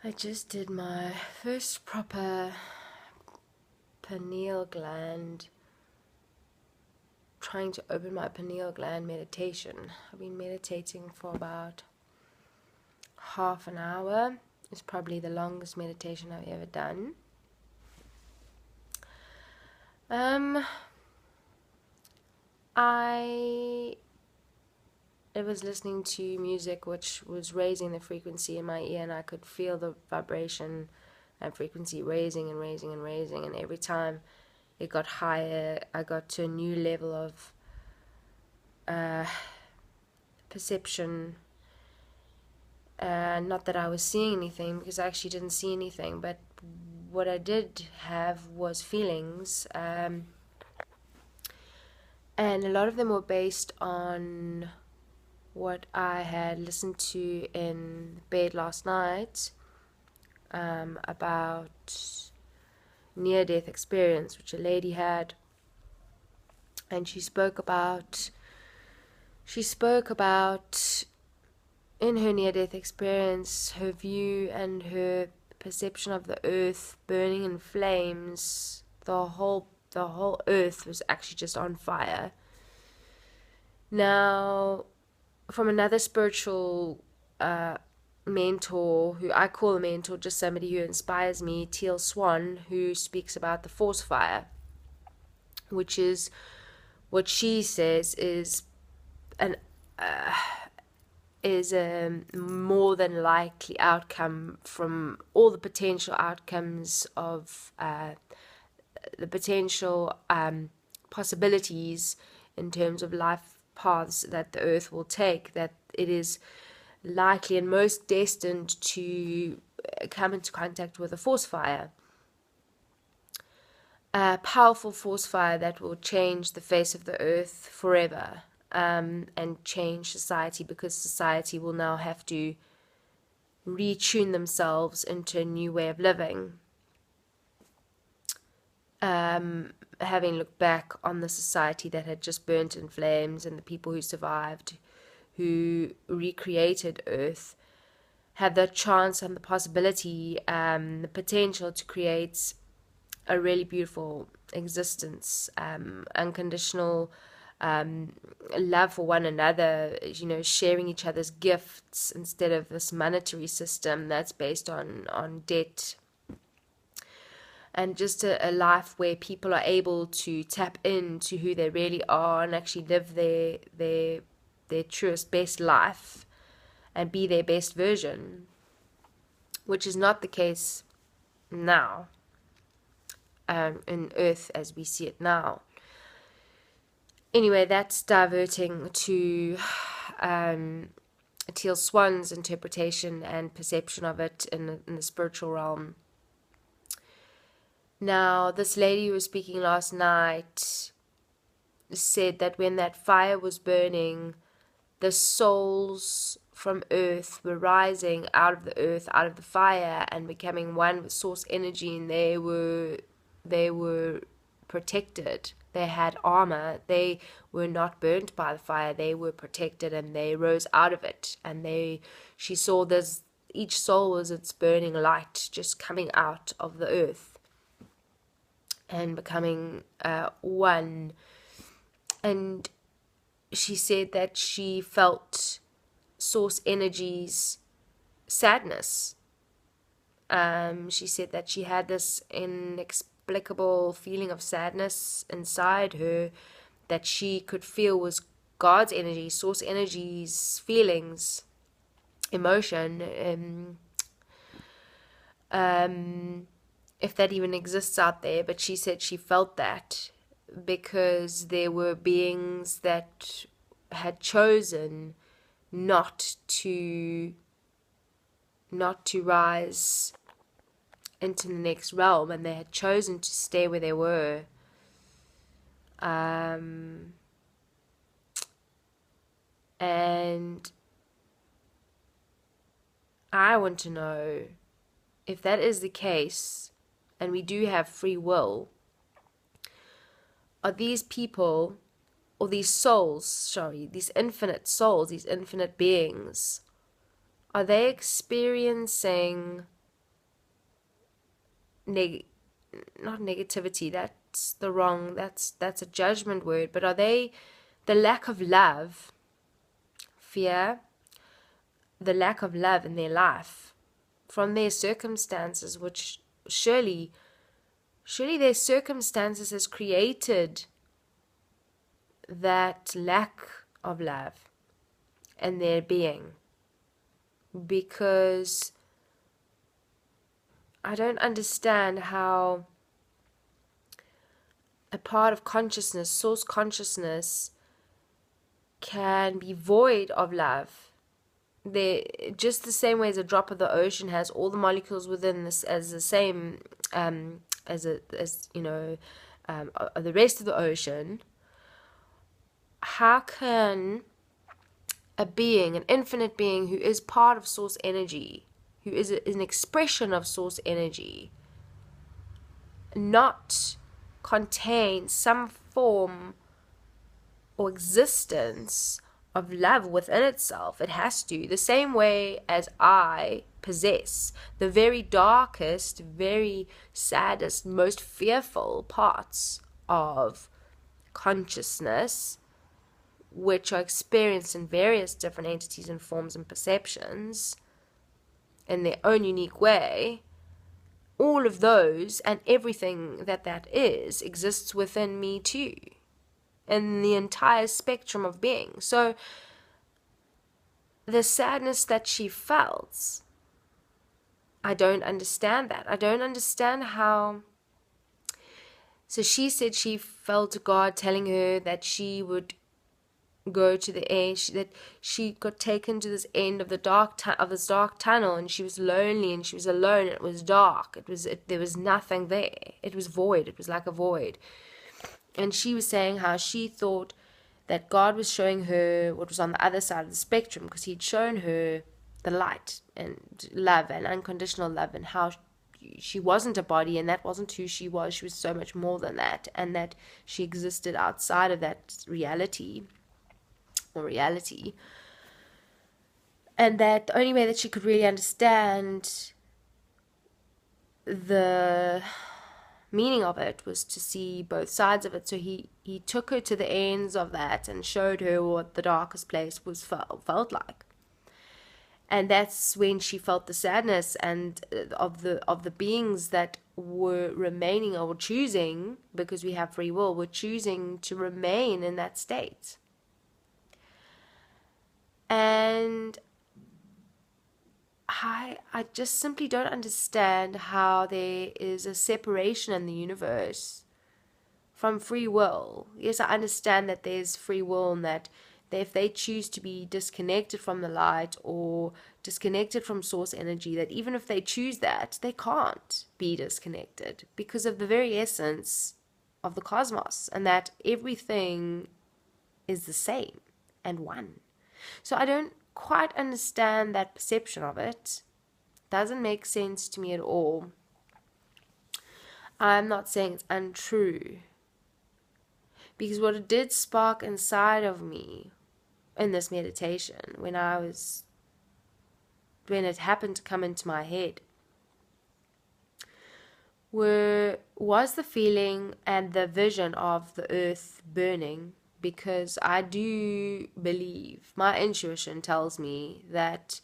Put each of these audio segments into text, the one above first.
I just did my first proper pineal gland, trying to open my pineal gland meditation. I've been meditating for about half an hour. It's probably the longest meditation I've ever done. I was listening to music which was raising the frequency in my ear, and I could feel the vibration and frequency raising and raising and raising, and every time it got higher, I got to a new level of perception. Not that I was seeing anything, because I actually didn't see anything, but what I did have was feelings, and a lot of them were based on what I had listened to in bed last night, about near-death experience which a lady had, and she spoke about in her near-death experience her view and her perception of the earth burning in flames. The whole earth was actually just on fire. Now, from another spiritual mentor, who I call a mentor, just somebody who inspires me, Teal Swan, who speaks about the force fire, which is what she says is a more than likely outcome from all the potential outcomes of the potential possibilities in terms of life paths that the earth will take, that it is likely and most destined to come into contact with a force fire, a powerful force fire that will change the face of the earth forever, and change society, because society will now have to retune themselves into a new way of living. Having looked back on the society that had just burnt in flames, and the people who survived, who recreated Earth, had the chance and the possibility, the potential to create a really beautiful existence, unconditional love for one another, sharing each other's gifts instead of this monetary system that's based on debt. And just a life where people are able to tap into who they really are and actually live their truest, best life and be their best version, which is not the case now, in Earth as we see it now. Anyway, that's diverting to Teal Swan's interpretation and perception of it in the spiritual realm. Now, this lady who was speaking last night said that when that fire was burning, the souls from Earth were rising out of the earth, out of the fire, and becoming one with source energy, and they were protected. They had armor. They were not burnt by the fire. They were protected, and they rose out of it. And she saw this. Each soul was its burning light, just coming out of the earth and becoming one. And she said that she felt source energy's sadness. She said that she had this inexplicable feeling of sadness inside her that she could feel was God's energy, source energy's feelings, emotion, if that even exists out there. But she said she felt that because there were beings that had chosen not to rise into the next realm, and they had chosen to stay where they were. And I want to know, if that is the case, and we do have free will, are these people, or these souls, these infinite souls, these infinite beings, are they experiencing not negativity, that's the wrong, that's a judgment word, but are they the lack of love, fear, the lack of love in their life from their circumstances, which surely their circumstances has created that lack of love in their being? Because I don't understand how a part of consciousness, source consciousness, can be void of love. They're just the same way as a drop of the ocean has all the molecules within this as the same as the rest of the ocean. How can a being, an infinite being who is part of source energy, who is an expression of source energy, not contain some form or existence of love within itself? It has to. The same way as I possess the very darkest, very saddest, most fearful parts of consciousness, which are experienced in various different entities and forms and perceptions in their own unique way, all of those and everything that is exists within me too, in the entire spectrum of being. So the sadness that she felt, I don't understand that. I don't understand how. So she said she felt God telling her that she would go to the end, that she got taken to this end of the dark tunnel, and she was lonely and she was alone. It was dark. There was nothing there. It was void. It was like a void. And she was saying how she thought that God was showing her what was on the other side of the spectrum, because he'd shown her the light and love and unconditional love, and how she wasn't a body and that wasn't who she was. She was so much more than that, and that she existed outside of that reality, and that the only way that she could really understand the meaning of it was to see both sides of it. So he took her to the ends of that and showed her what the darkest place felt like. And that's when she felt the sadness and of the beings that were remaining or choosing, because we have free will, were choosing to remain in that state. And I just simply don't understand how there is a separation in the universe from free will. Yes, I understand that there's free will, and that if they choose to be disconnected from the light or disconnected from source energy, that even if they choose that, they can't be disconnected because of the very essence of the cosmos, and that everything is the same and one. So I don't quite understand that perception of it. Doesn't make sense to me at all. I'm not saying it's untrue, because what it did spark inside of me in this meditation, when it happened to come into my head, was the feeling and the vision of the earth burning. Because I do believe, my intuition tells me that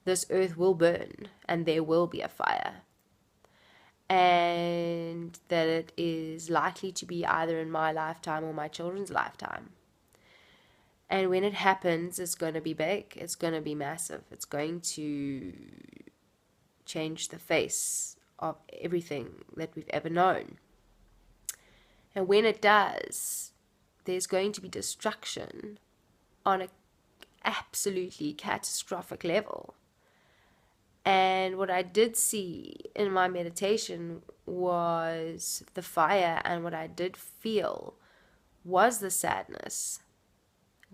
this earth will burn and there will be a fire. And that it is likely to be either in my lifetime or my children's lifetime. And when it happens, it's going to be big. It's going to be massive. It's going to change the face of everything that we've ever known. And when it does, there's going to be destruction on an absolutely catastrophic level. And what I did see in my meditation was the fire, and what I did feel was the sadness,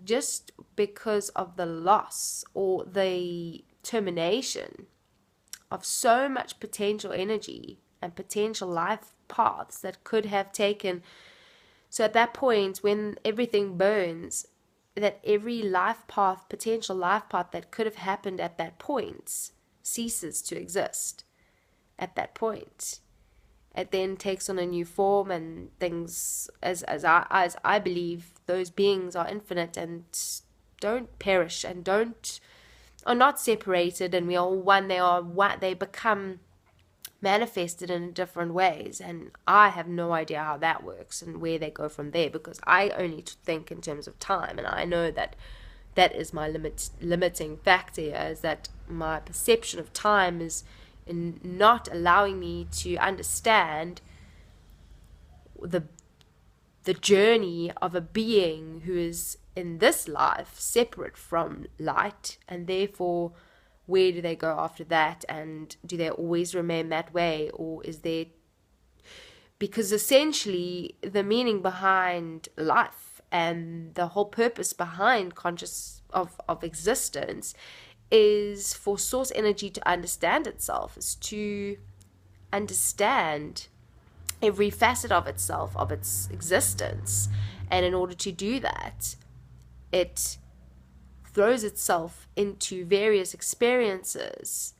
just because of the loss or the termination of so much potential energy and potential life paths that could have taken. So at that point, when everything burns, that every life path, potential life path that could have happened at that point ceases to exist at that point. it then takes on a new form, and things, as I believe, those beings are infinite and don't perish and are not separated, and we are one. They become manifested in different ways, and I have no idea how that works and where they go from there, because I only think in terms of time, and I know that is my limiting factor here, is that my perception of time is in not allowing me to understand the journey of a being who is in this life separate from light, and therefore where do they go after that, and do they always remain that way, or is there, because essentially the meaning behind life and the whole purpose behind conscious of existence is for source energy to understand itself, is to understand every facet of itself, of its existence. And in order to do that, it throws itself into various experiences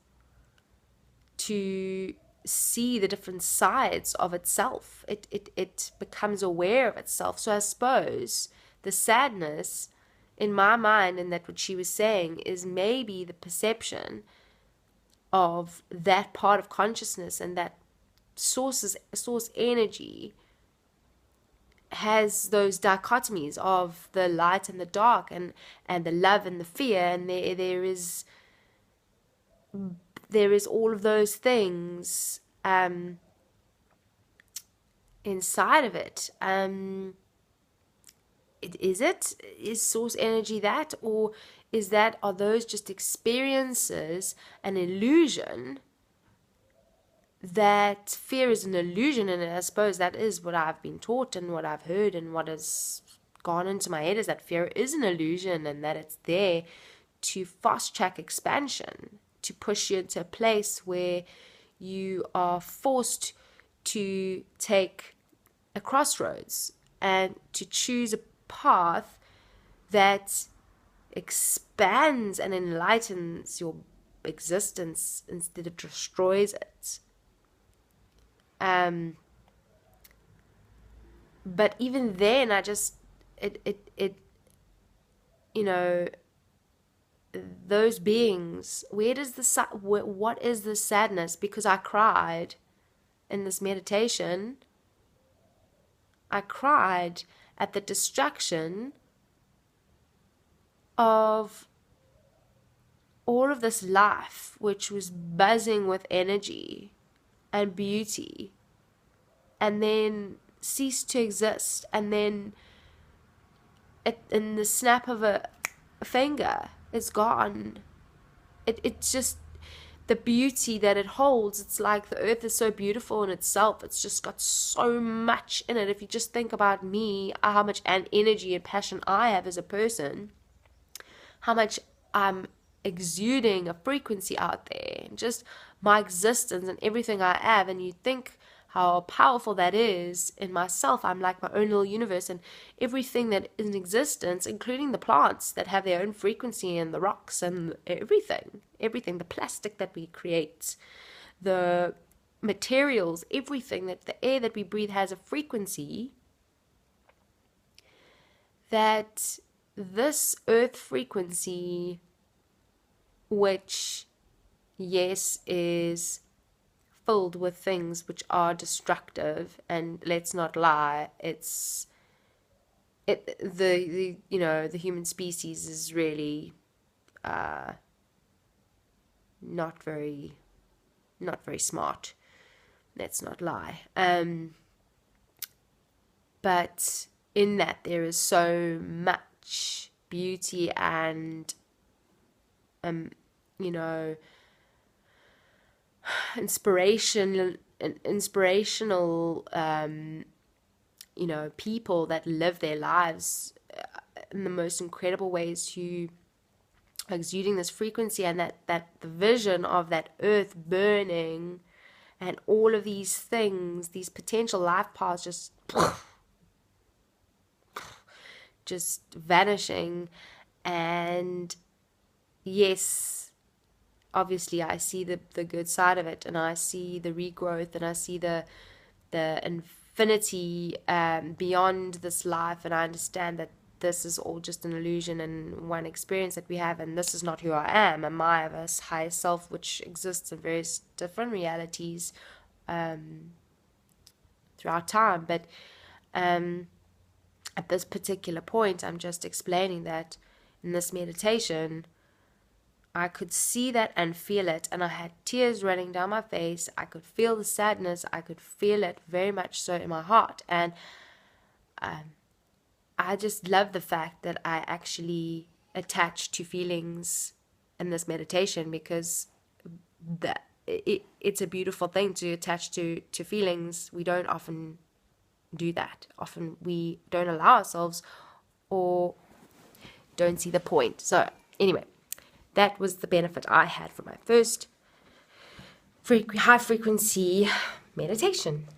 to see the different sides of itself. It becomes aware of itself. So I suppose the sadness in my mind, and that what she was saying, is maybe the perception of that part of consciousness, and that source energy has those dichotomies of the light and the dark, and the love and the fear, and there is all of those things inside of it. Is source energy that, or are those just experiences, an illusion? That fear is an illusion, and I suppose that is what I've been taught and what I've heard and what has gone into my head, is that fear is an illusion, and that it's there to fast track expansion, to push you into a place where you are forced to take a crossroads and to choose a path that expands and enlightens your existence instead of destroys it. But even then, those beings, what is the sadness? Because I cried in this meditation. I cried at the destruction of all of this life, which was buzzing with energy and beauty, and then ceased to exist, and then in the snap of a finger, it's gone. It's just the beauty that it holds. It's like the earth is so beautiful in itself. It's just got so much in it. If you just think about me, how much energy and passion I have as a person, how much I'm exuding a frequency out there, and just my existence and everything I have, and you think how powerful that is in myself. I'm like my own little universe, and everything that is in existence, including the plants that have their own frequency, and the rocks, and everything, the plastic that we create, the materials, everything, that the air that we breathe has a frequency, that this earth frequency, which, yes, is filled with things which are destructive, and let's not lie, the human species is really not very smart. Let's not lie. But in that there is so much beauty and inspirational people that live their lives in the most incredible ways, who are exuding this frequency, and that the vision of that earth burning and all of these things, these potential life paths just vanishing. And yes, obviously I see the good side of it, and I see the regrowth, and I see the the infinity beyond this life, and I understand that this is all just an illusion and one experience that we have, and this is not who I am. Am I of a higher self which exists in various different realities throughout time. But at this particular point, I'm just explaining that in this meditation, I could see that and feel it, and I had tears running down my face. I could feel the sadness. I could feel it very much so in my heart. And I just love the fact that I actually attach to feelings in this meditation, because it's a beautiful thing to attach to feelings. We don't often do that. Often we don't allow ourselves or don't see the point. So anyway, that was the benefit I had from my first high frequency meditation.